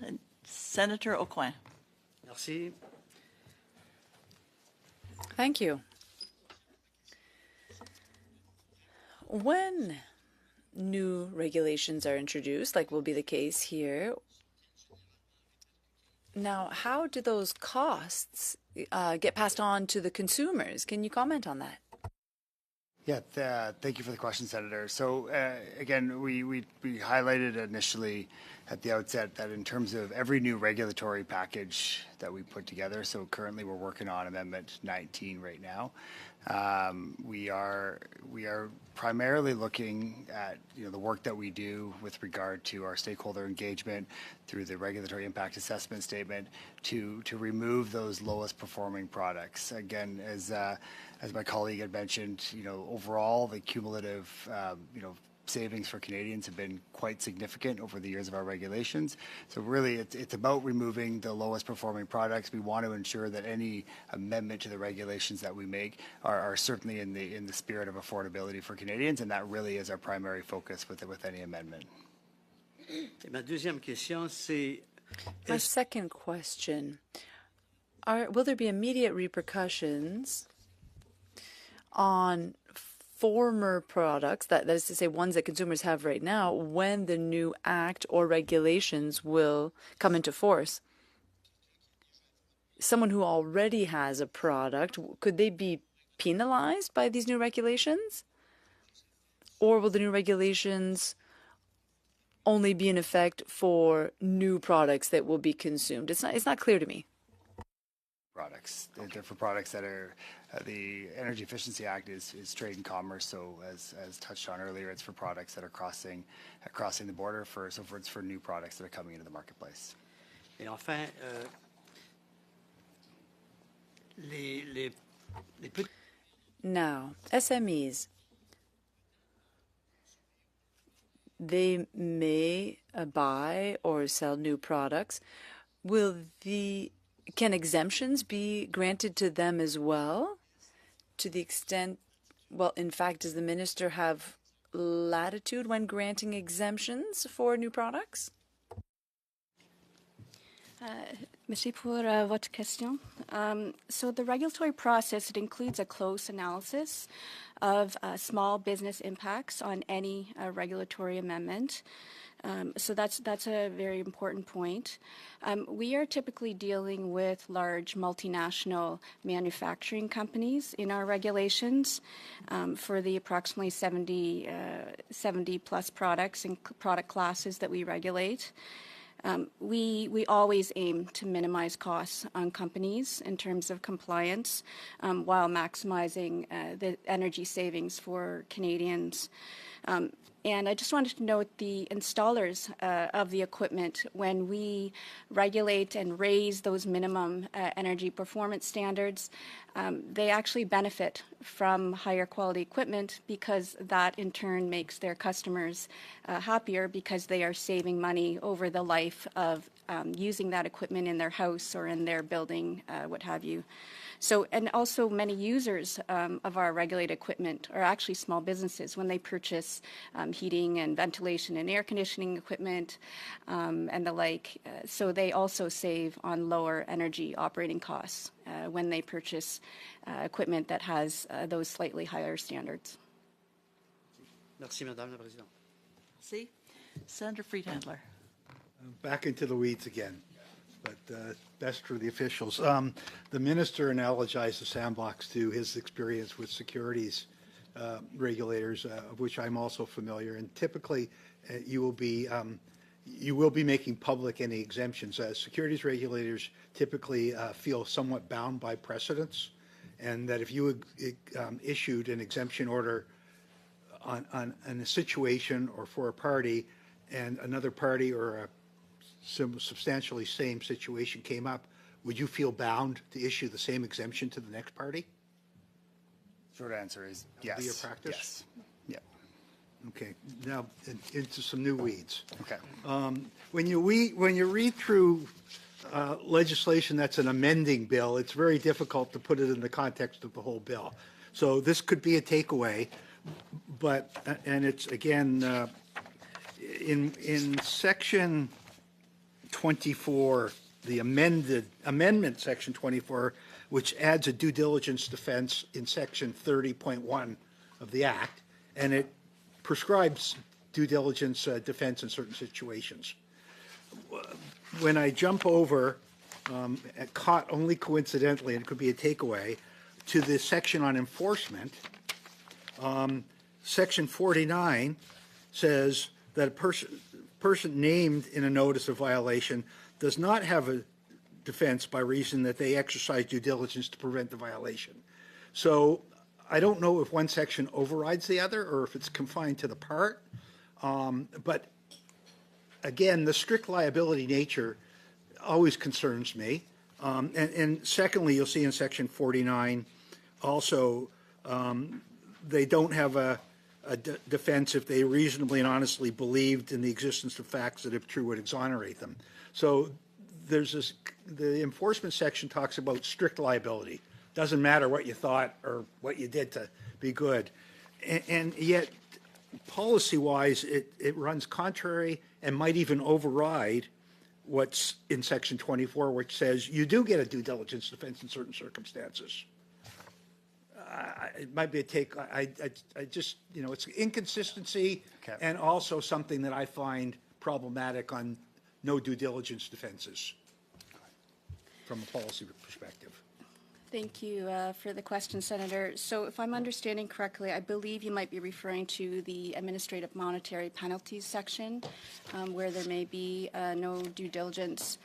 And Senator Aucoin. Merci. Thank you. When new regulations are introduced, like will be the case here, now how do those costs get passed on to the consumers? Can you comment on that? Yeah, thank you for the question, Senator. So again, we highlighted initially at the outset that in terms of every new regulatory package that we put together, so currently we're working on Amendment 19 right now. We are primarily looking at the work that we do with regard to our stakeholder engagement through the regulatory impact assessment statement to remove those lowest performing products. Again, as my colleague had mentioned, overall the cumulative savings for Canadians have been quite significant over the years of our regulations. So really, it's about removing the lowest performing products. We want to ensure that any amendment to the regulations that we make are certainly in the spirit of affordability for Canadians, and that really is our primary focus with any amendment. Ma deuxième question, c'est My second question, will there be immediate repercussions on former products, that is to say ones that consumers have right now, when the new act or regulations will come into force? Someone who already has a product, could they be penalized by these new regulations? Or will the new regulations only be in effect for new products that will be consumed? It's not clear to me. Products. They're for products that are, the Energy Efficiency Act is trade and commerce, so as touched on earlier, it's for products that are crossing the border, it's for new products that are coming into the marketplace. Et enfin, Now, SMEs, they may buy or sell new products. Can exemptions be granted to them as well? To the extent, well, in fact, does the minister have latitude when granting exemptions for new products? Merci pour votre question. So the regulatory process, it includes a close analysis of small business impacts on any regulatory amendment. So that's a very important point. We are typically dealing with large multinational manufacturing companies in our regulations for the approximately 70 plus products and product classes that we regulate. We always aim to minimize costs on companies in terms of compliance while maximizing the energy savings for Canadians. And I just wanted to note the installers of the equipment, when we regulate and raise those minimum energy performance standards, they actually benefit from higher quality equipment because that in turn makes their customers happier because they are saving money over the life of using that equipment in their house or in their building, what have you. So, and also many users of our regulated equipment are actually small businesses when they purchase heating and ventilation and air conditioning equipment and the like. So they also save on lower energy operating costs when they purchase equipment that has those slightly higher standards. Merci, Madame la Présidente. See, Senator Friedhandler. Back into the weeds again, but best for the officials. The minister analogized the sandbox to his experience with securities regulators, of which I'm also familiar. And typically, you will be making public any exemptions. Securities regulators typically feel somewhat bound by precedents, and that if you issued an exemption order on a situation or for a party, and another party or a substantially same situation came up, would you feel bound to issue the same exemption to the next party? Short answer is yes. Be your practice? Yes. Yeah. Okay. Now into some new weeds. Okay. When you read through legislation that's an amending bill, it's very difficult to put it in the context of the whole bill. So this could be a takeaway, and it's again in section 24, the amendment section 24, which adds a due diligence defense in section 30.1 of the Act, and it prescribes due diligence defense in certain situations. When I jump over, caught only coincidentally, and it could be a takeaway, to the section on enforcement, section 49 says that a person named in a notice of violation does not have a defense by reason that they exercise due diligence to prevent the violation. So I don't know if one section overrides the other or if it's confined to the part. But again, the strict liability nature always concerns me. And secondly, you'll see in section 49 also they don't have a defense if they reasonably and honestly believed in the existence of facts that, if true, would exonerate them. So there's this, the enforcement section talks about strict liability. Doesn't matter what you thought or what you did to be good. And yet, policy-wise, it runs contrary and might even override what's in section 24, which says you do get a due diligence defense in certain circumstances. It might be a take. I just, you know, it's inconsistency and also something that I find problematic on no due diligence defenses from a policy perspective. Thank you for the question, Senator. So if I'm understanding correctly, I believe you might be referring to the administrative monetary penalties section, where there may be no due diligence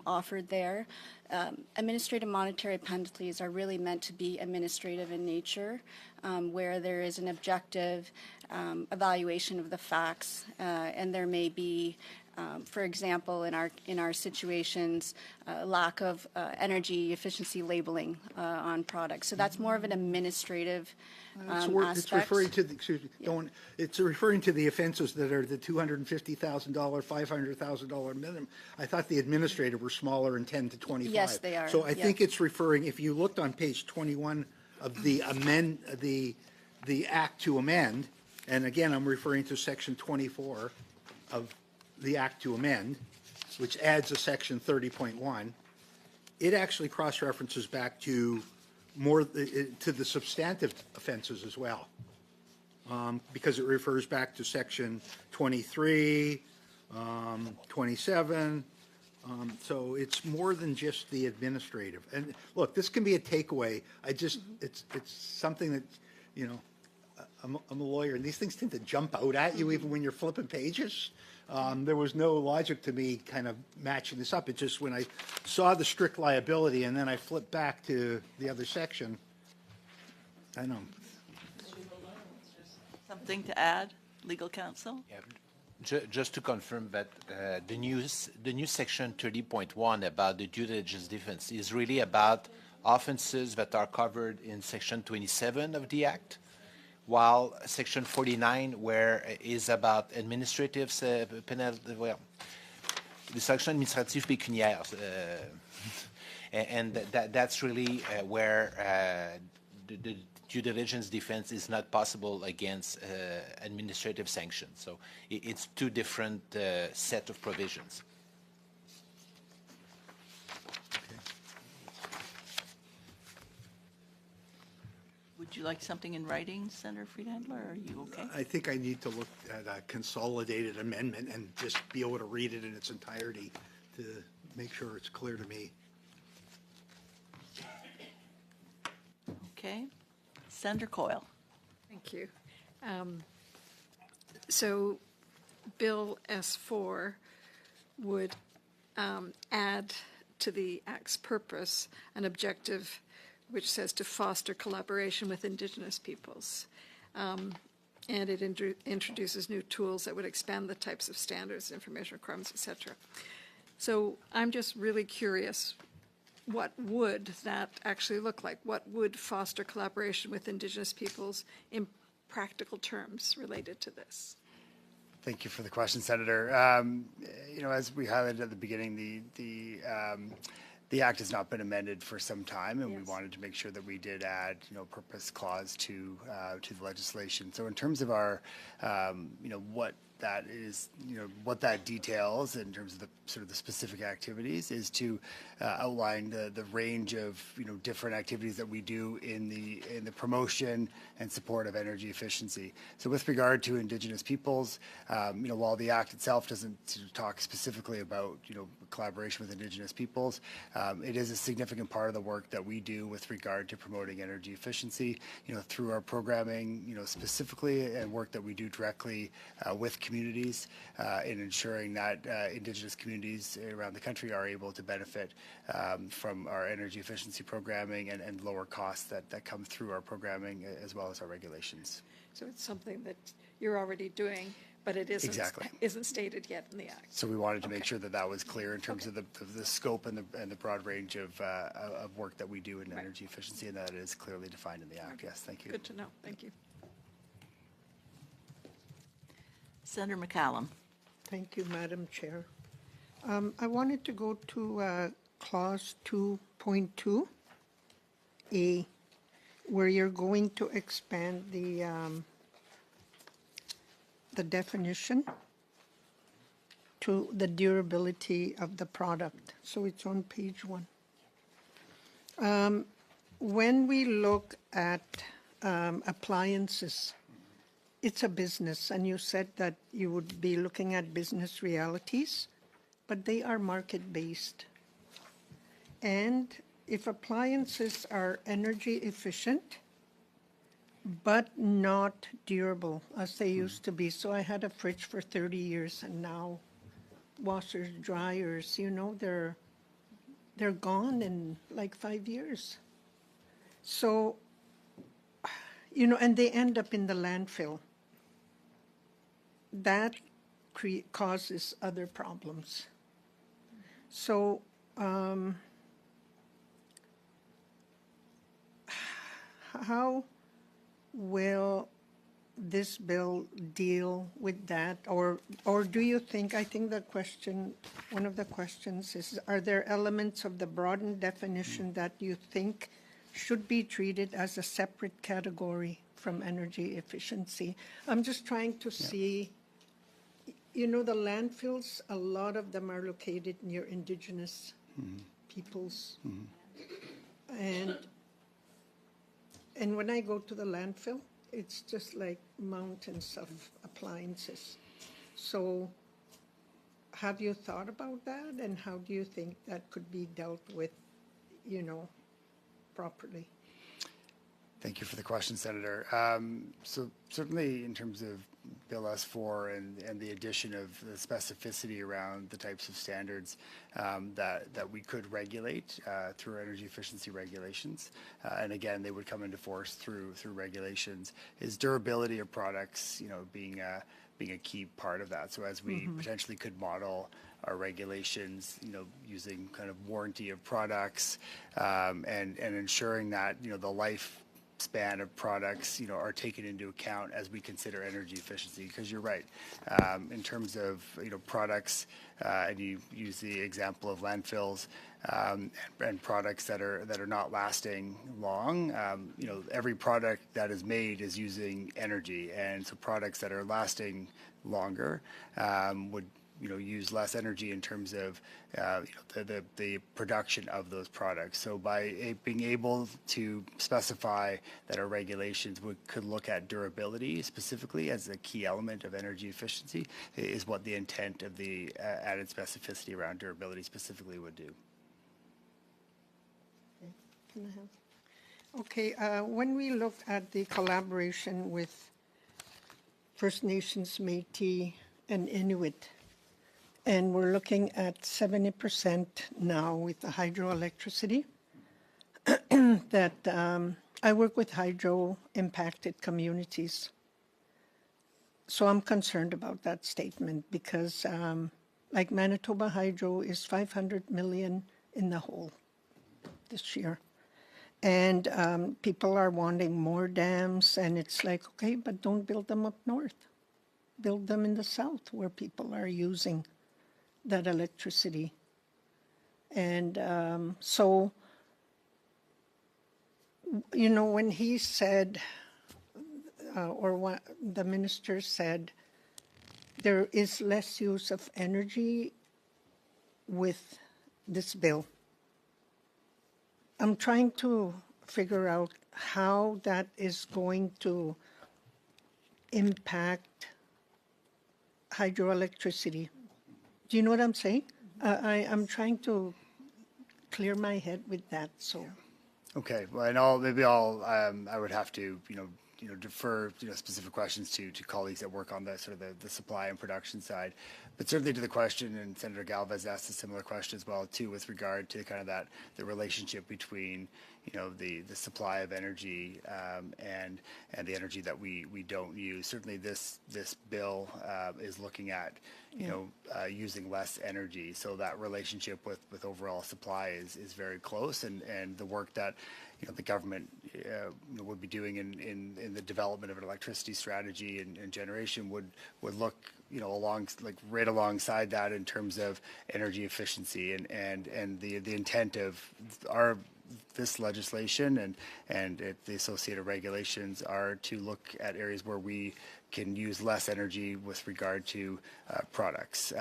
offered there. Administrative monetary penalties are really meant to be administrative in nature, where there is an objective evaluation of the facts, and there may be, for example, in our situations, lack of energy efficiency labeling on products. So that's more of an administrative aspect. It's referring to the, excuse me, it's referring to the offenses that are the $250,000, $500,000 minimum. I thought the administrative were smaller in 10 to 25. Yes, they are. So I think it's referring, if you looked on page 21 of the the Act to amend, and again, I'm referring to section 24 of the Act to amend, which adds a section 30.1, it actually cross-references back to more to the substantive offenses as well, because it refers back to section 23, 27. So it's more than just the administrative. And look, this can be a takeaway. It's something that, you know, I'm a lawyer, and these things tend to jump out at you even when you're flipping pages. There was no logic to me kind of matching this up. It just, when I saw the strict liability and then I flipped back to the other section, I know. Something to add, legal counsel? Yeah. Just to confirm that the new section 30.1 about the due diligence defense is really about offenses that are covered in section 27 of the Act, while section 49 is about administrative penalty, well, the section administrative pécuniaire, and that's really where the due diligence defense is not possible against administrative sanctions. So it's two different set of provisions. Would you like something in writing, Senator Friedhandler, or are you okay? I think I need to look at a consolidated amendment and just be able to read it in its entirety to make sure it's clear to me. Okay. Senator Coyle. Thank you. So Bill S4 would add to the Act's purpose an objective which says to foster collaboration with Indigenous peoples. And it introduces new tools that would expand the types of standards, information requirements, et cetera. So I'm just really curious, what would that actually look like? What would foster collaboration with Indigenous peoples in practical terms related to this? Thank you for the question, Senator. You know, as we highlighted at the beginning, the Act has not been amended for some time, and we wanted to make sure that we did add, you know, purpose clause to the legislation. So in terms of our, you know, what that is, what that details in terms of the sort of the specific activities is to outline the range of, different activities that we do in the promotion and support of energy efficiency. So with regard to Indigenous peoples, while the Act itself doesn't talk specifically about, collaboration with Indigenous peoples, it is a significant part of the work that we do with regard to promoting energy efficiency, through our programming, specifically, and work that we do directly with communities in ensuring that Indigenous communities around the country are able to benefit from our energy efficiency programming and lower costs that come through our programming as well as our regulations. So it's something that you're already doing, but it isn't, Exactly. isn't stated yet in the Act. So we wanted to make sure that that was clear in terms of the scope and the broad range of work that we do in energy efficiency, and that it is clearly defined in the Act. Yes, thank you. Good to know. Thank you. Senator McCallum. Thank you, Madam Chair. I wanted to go to clause 2.2A, where you're going to expand the definition to the durability of the product. So it's on page 1. When we look at appliances, it's a business, and you said that you would be looking at business realities, but they are market-based. And if appliances are energy efficient, but not durable, as they used to be. So I had a fridge for 30 years, and now washers, dryers, they're gone in like 5 years. So, and they end up in the landfill. That causes other problems. So, how will this bill deal with that? Or do you think, I think the question, one of the questions is, are there elements of the broadened definition that you think should be treated as a separate category from energy efficiency? I'm just trying to see, the landfills, a lot of them are located near Indigenous peoples. And when I go to the landfill, it's just like mountains of appliances. So have you thought about that, and how do you think that could be dealt with, properly? Thank you for the question, Senator. So certainly in terms of Bill S4 and the addition of the specificity around the types of standards that we could regulate through energy efficiency regulations, and again, they would come into force through regulations, is durability of products, being a key part of that. So as we potentially could model our regulations, using kind of warranty of products, and ensuring that, the life span of products, are taken into account as we consider energy efficiency. Because you're right, in terms of products, and you use the example of landfills and products that are not lasting long. Every product that is made is using energy, and so products that are lasting longer would use less energy in terms of the production of those products. So by being able to specify that our regulations could look at durability specifically as a key element of energy efficiency is what the intent of the added specificity around durability specifically would do. Can I have? Okay, when we look at the collaboration with First Nations, Métis, and Inuit, and we're looking at 70% now with the hydroelectricity, that I work with hydro-impacted communities. So I'm concerned about that statement because like Manitoba Hydro is 500 million in the hole this year. And people are wanting more dams, and it's like, okay, but don't build them up north. Build them in the south where people are using that electricity. And so, when he said, or what the minister said, there is less use of energy with this bill. I'm trying to figure out how that is going to impact hydroelectricity. Do you know what I'm saying? I'm trying to clear my head with that, so. Okay, well, and I would have to, defer, specific questions to colleagues that work on the sort of the supply and production side. But certainly to the question, and Senator Galvez asked a similar question as well, too, with regard to kind of the relationship between, the supply of energy and the energy that we don't use. Certainly this bill is looking at, using less energy. So that relationship with overall supply is very close, and the work that the government would be doing in the development of an electricity strategy and generation would look right alongside that in terms of energy efficiency and the intent of this legislation and the associated regulations are to look at areas where we can use less energy with regard to products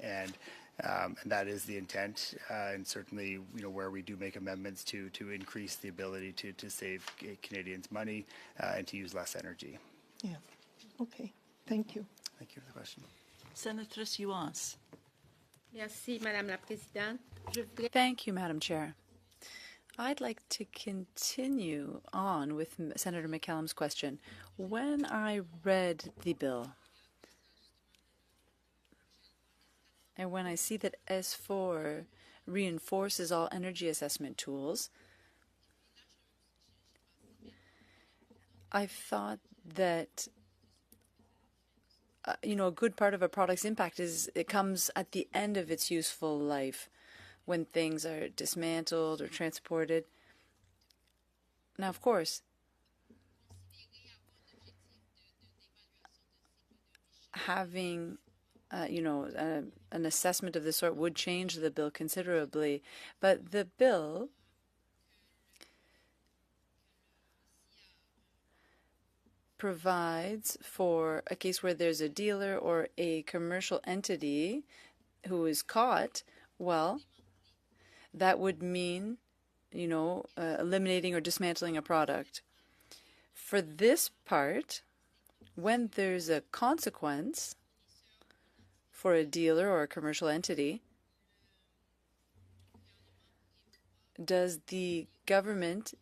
and that is the intent, and certainly, where we do make amendments to increase the ability to save Canadians money and to use less energy. Yeah, okay, thank you. Thank you for the question. Senatress Yuans. Merci, Madame la Présidente. Thank you, Madam Chair. I'd like to continue on with Senator McCallum's question. When I read the bill, and when I see that S4 reinforces all energy assessment tools, I thought that a good part of a product's impact is it comes at the end of its useful life, when things are dismantled or transported. Now, of course, having an assessment of this sort would change the bill considerably, but the bill provides for a case where there's a dealer or a commercial entity who is caught. Well, that would mean, eliminating or dismantling a product. For this part, when there's a consequence for a dealer or a commercial entity, does the government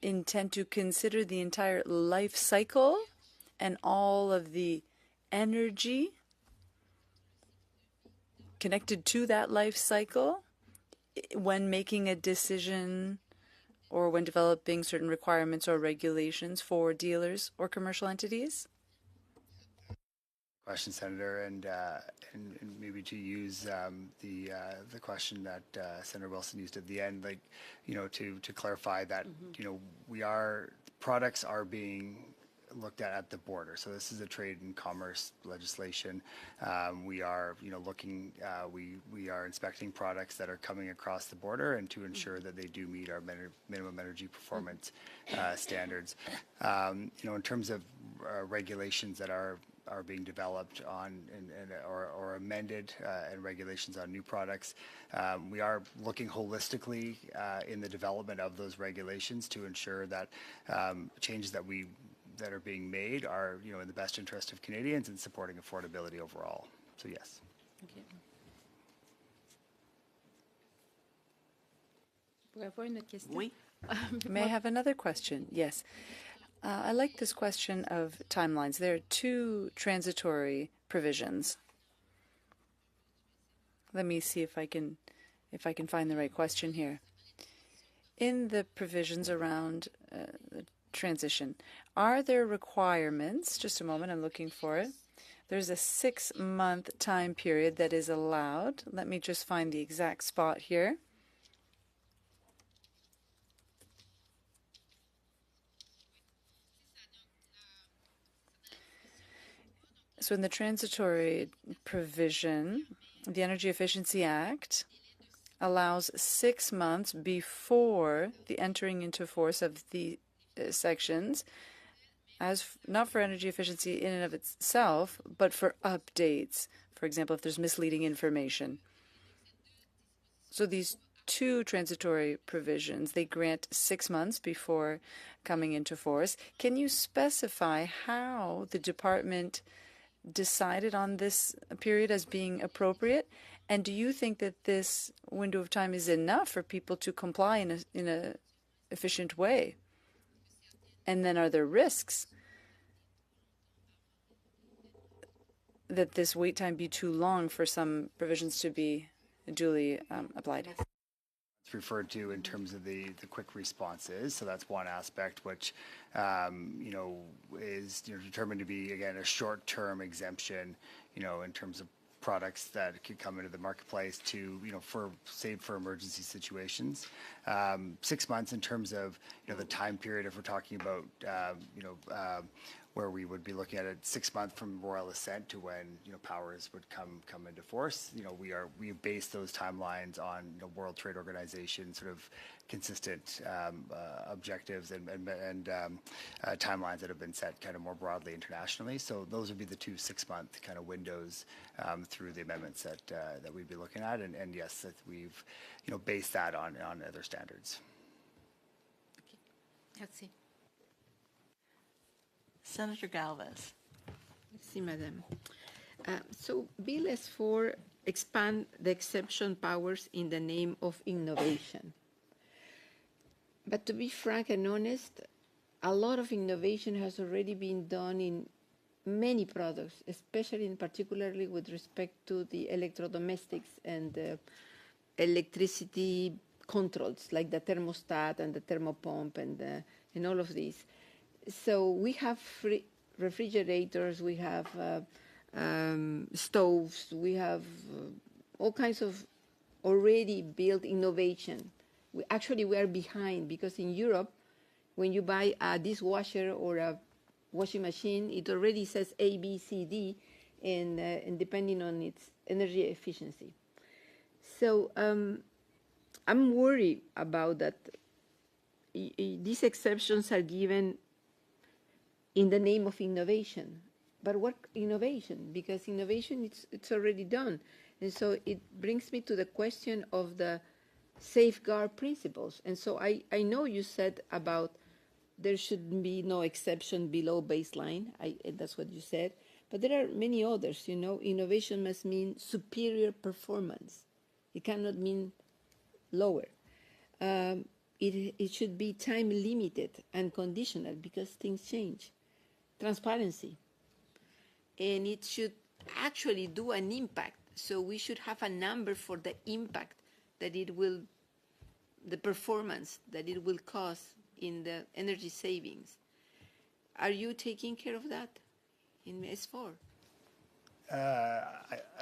intend to consider the entire life cycle and all of the energy connected to that life cycle when making a decision or when developing certain requirements or regulations for dealers or commercial entities? Question, Senator, and maybe to use the question that Senator Wilson used at the end, to clarify that products are being looked at the border. So this is a trade and commerce legislation. We are looking. We are inspecting products that are coming across the border and to ensure that they do meet our minimum energy performance standards. In terms of regulations that are being developed on or amended and regulations on new products. We are looking holistically in the development of those regulations to ensure that changes that are being made are in the best interest of Canadians and supporting affordability overall. So yes. Okay. Pour avoir une autre question? Oui. May I have another question? Yes. I like this question of timelines. There are two transitory provisions. Let me see if I can find the right question here. In the provisions around the transition, are there requirements? Just a moment, I'm looking for it. There's a 6-month time period that is allowed. Let me just find the exact spot here. So in the transitory provision, the Energy Efficiency Act allows 6 months before the entering into force of the sections not for energy efficiency in and of itself, but for updates. For example, if there's misleading information. So these two transitory provisions, they grant 6 months before coming into force. Can you specify how the department decided on this period as being appropriate? And do you think that this window of time is enough for people to comply in a efficient way? And then are there risks that this wait time be too long for some provisions to be duly applied? It's referred to in terms of the quick responses. So that's one aspect which, is determined to be, again, a short-term exemption, in terms of products that could come into the marketplace to, for emergency situations. 6 months in terms of, the time period, if we're talking about, where we would be looking at it 6 months from royal assent to when, powers would come into force. We base those timelines on World Trade Organization sort of consistent objectives and timelines that have been set kind of more broadly internationally. So those would be the 2 6-month kind of windows through the amendments that we'd be looking at. And yes, that we've based that on other standards. Merci. Senator Galvez. Merci, Madame. So Bill S4 expand the exemption powers in the name of innovation. But to be frank and honest, a lot of innovation has already been done in many products, especially and particularly with respect to the electrodomestics and electricity controls, like the thermostat and the thermopump and all of these. So we have refrigerators, we have stoves, we have all kinds of already built innovation. We are behind because in Europe, when you buy a dishwasher or a washing machine, it already says A, B, C, D, and depending on its energy efficiency. So I'm worried about that. These exceptions are given in the name of innovation. But what innovation? Because innovation, it's already done. And so it brings me to the question of the safeguard principles. And so I know you said about there should be no exception below baseline. That's what you said. But there are many others, Innovation must mean superior performance. It cannot mean lower. It should be time limited and conditional because things change. Transparency. And it should actually do an impact. So we should have a number for the impact that the performance that it will cause in the energy savings. Are you taking care of that in S4? Go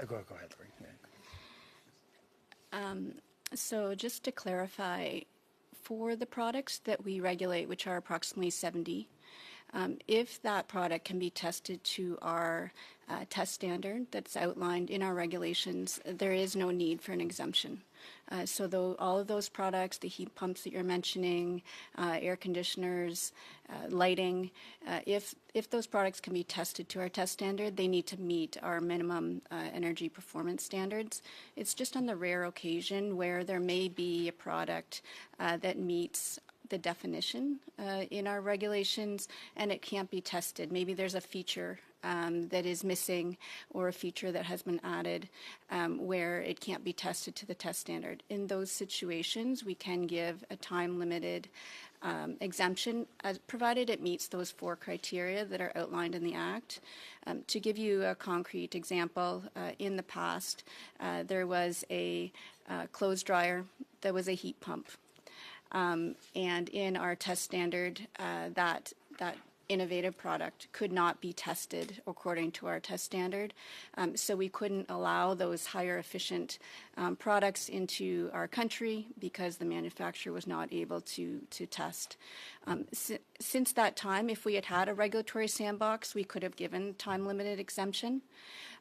ahead, Lori. Yeah. So just to clarify, for the products that we regulate, which are approximately 70, if that product can be tested to our test standard that's outlined in our regulations, there is no need for an exemption. So all of those products, the heat pumps that you're mentioning, air conditioners, lighting, if those products can be tested to our test standard, they need to meet our minimum energy performance standards. It's just on the rare occasion where there may be a product that meets the definition in our regulations and it can't be tested. Maybe there's a feature that is missing or a feature that has been added where it can't be tested to the test standard. In those situations, we can give a time-limited exemption, provided it meets those 4 criteria that are outlined in the Act. To give you a concrete example, in the past, there was a clothes dryer that was a heat pump. And in our test standard, that innovative product could not be tested according to our test standard. So we couldn't allow those higher efficient products into our country because the manufacturer was not able to test. Since that time, if we had had a regulatory sandbox, we could have given time-limited exemption.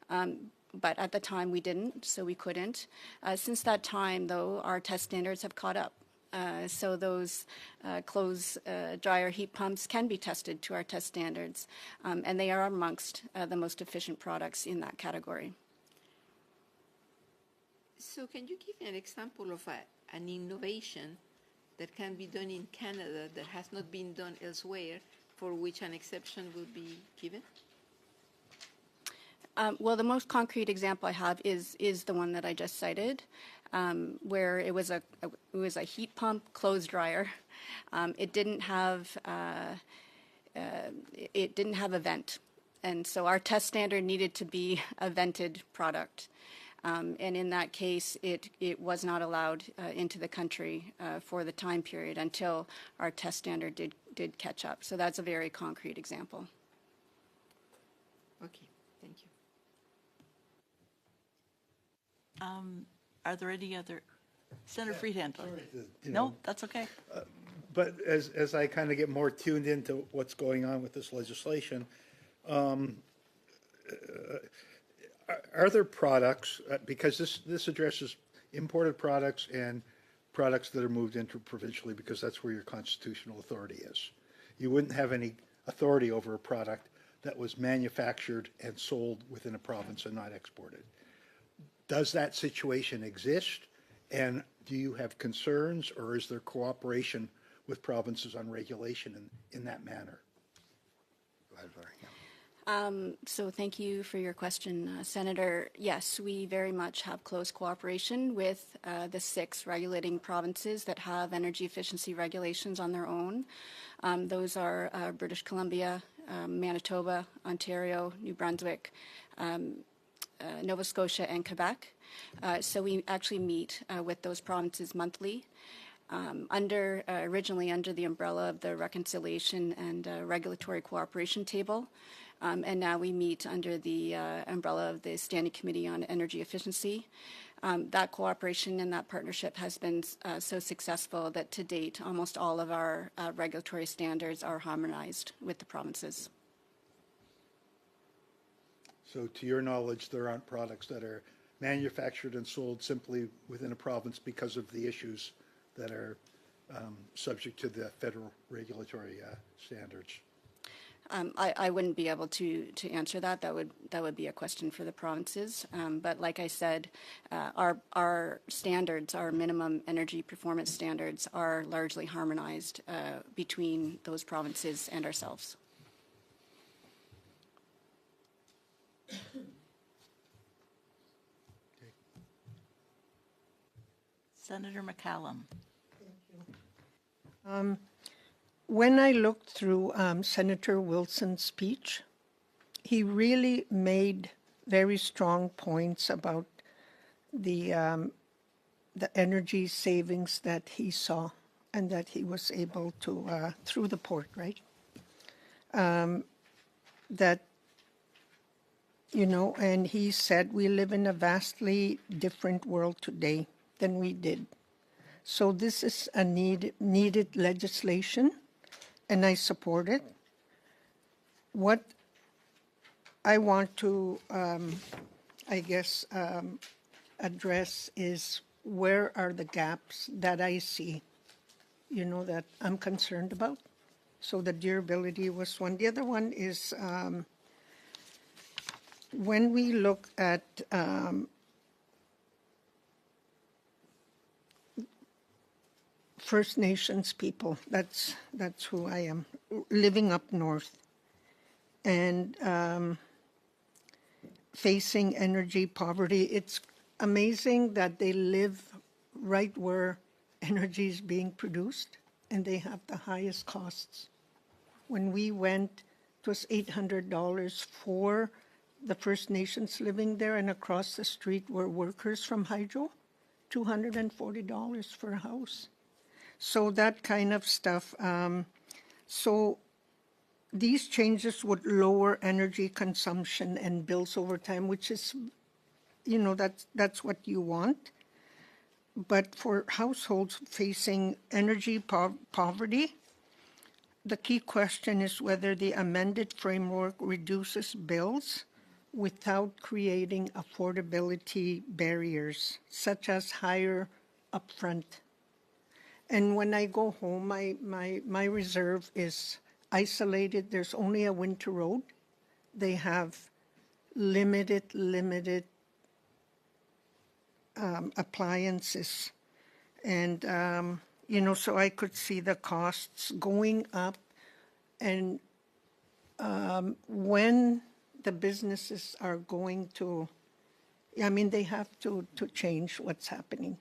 But at the time we didn't, so we couldn't. Since that time, though, our test standards have caught up. So those clothes dryer heat pumps can be tested to our test standards, and they are amongst the most efficient products in that category. So can you give an example of an innovation that can be done in Canada that has not been done elsewhere, for which an exception will be given? Well, the most concrete example I have is the one that I just cited, where it was a heat pump clothes dryer. It didn't have a vent, and so our test standard needed to be a vented product. And in that case, it was not allowed into the country for the time period until our test standard did catch up. So that's a very concrete example. Okay, thank you. Are there any other? Senator Friedhandler? You No, know, that's okay. But as I kind of get more tuned into what's going on with this legislation, are there products, because this addresses imported products and products that are moved interprovincially, because that's where your constitutional authority is. You wouldn't have any authority over a product that was manufactured and sold within a province and not exported. Does that situation exist? And do you have concerns, or is there cooperation with provinces on regulation in that manner? Go ahead, Valerie. So thank you for your question, Senator. Yes, we very much have close cooperation with the 6 regulating provinces that have energy efficiency regulations on their own. Those are British Columbia, Manitoba, Ontario, New Brunswick, Nova Scotia, and Quebec. So we actually meet with those provinces monthly. Originally under the umbrella of the Reconciliation and Regulatory Cooperation Table, and now we meet under the umbrella of the Standing Committee on Energy Efficiency. That cooperation and that partnership has been so successful that to date almost all of our regulatory standards are harmonized with the provinces. So to your knowledge, there aren't products that are manufactured and sold simply within a province because of the issues that are subject to the federal regulatory standards? I wouldn't be able to answer that. That would be a question for the provinces. But like I said, our standards, our minimum energy performance standards, are largely harmonized between those provinces and ourselves. Senator McCallum. When I looked through Senator Wilson's speech, he really made very strong points about the energy savings that he saw and that he was able to, through the port, right? That, you know, and he said we live in a vastly different world today than we did. So this is a needed legislation, and I support it. What I want to, I guess, address is where are the gaps that I see, you know, that I'm concerned about. So the durability was one. The other one is when we look at First Nations people, that's who I am, living up north, and facing energy poverty. It's amazing that they live right where energy is being produced, and they have the highest costs. When we went, it was $800 for the First Nations living there, and across the street were workers from hydro, $240 for a house. So that kind of stuff. So these changes would lower energy consumption and bills over time, which is, you know, that's what you want. But for households facing energy poverty, the key question is whether the amended framework reduces bills without creating affordability barriers, such as higher upfront. And when I go home, my reserve is isolated. There's only a winter road. They have limited appliances. And, so I could see the costs going up. And when the businesses are going to, they have to change what's happening.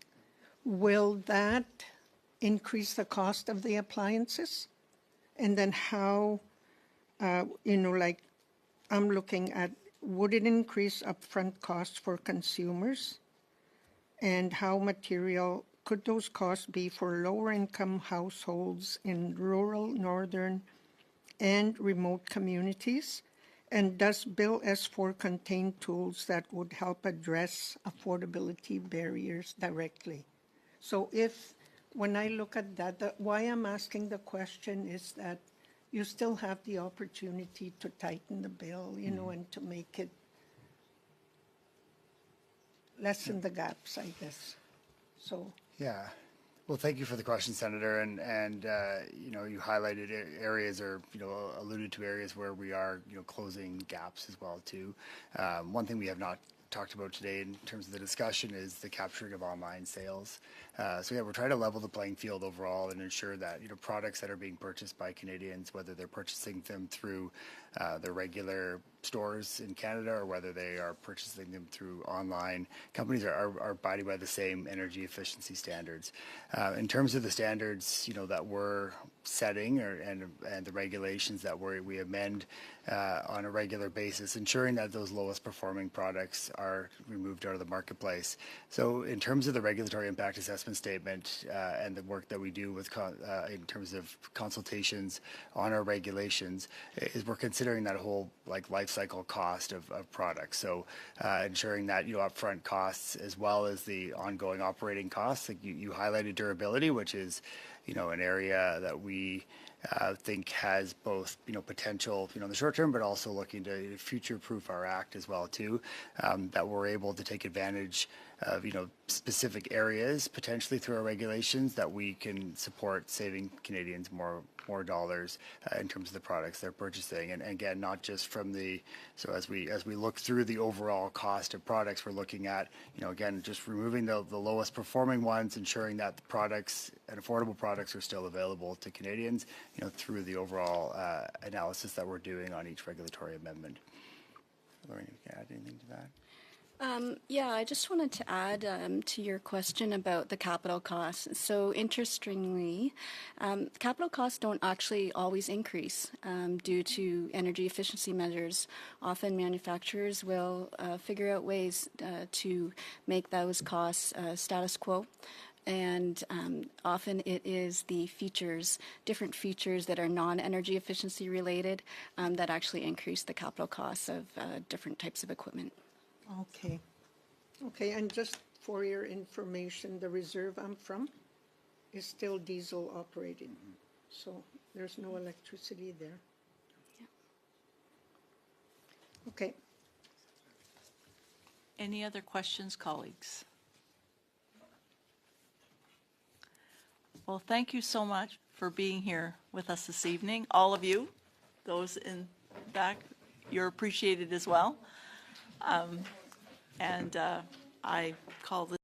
Will that increase the cost of the appliances? And then how, like I'm looking at, would it increase upfront costs for consumers? And how material could those costs be for lower income households in rural, northern, and remote communities? And does Bill S4 contain tools that would help address affordability barriers directly? So when I look at that, why I'm asking the question is that you still have the opportunity to tighten the bill, and to make it lessen the gaps, I guess. So. Yeah. Well, thank you for the question, Senator. And you highlighted areas or, alluded to areas where we are, closing gaps as well, too. One thing we have not talked about today in terms of the discussion is the capturing of online sales. We're trying to level the playing field overall and ensure that, products that are being purchased by Canadians, whether they're purchasing them through their regular stores in Canada or whether they are purchasing them through online, companies are abiding by the same energy efficiency standards. In terms of the standards, that we're setting and the regulations that we amend on a regular basis, ensuring that those lowest performing products are removed out of the marketplace. So in terms of the regulatory impact assessment statement and the work that we do with in terms of consultations on our regulations, is we're considering that whole life cycle cost of products. So ensuring that upfront costs as well as the ongoing operating costs. Like you highlighted durability, which is an area that we think has both potential in the short term, but also looking to future-proof our act as well too. That we're able to take advantage of specific areas potentially through our regulations that we can support saving Canadians more dollars in terms of the products they're purchasing. And again, not just from as we look through the overall cost of products, we're looking at again just removing the lowest performing ones, ensuring that the products and affordable products are still available to Canadians through the overall analysis that we're doing on each regulatory amendment. Lorraine, you can add anything to that? I just wanted to add to your question about the capital costs. So interestingly, capital costs don't actually always increase due to energy efficiency measures. Often manufacturers will figure out ways to make those costs status quo. And often it is the different features that are non-energy efficiency related that actually increase the capital costs of different types of equipment. Okay, and just for your information, the reserve I'm from is still diesel operated. So there's no electricity there. Yeah. Okay. Any other questions, colleagues? Well, thank you so much for being here with us this evening. All of you, those in back, you're appreciated as well. I call this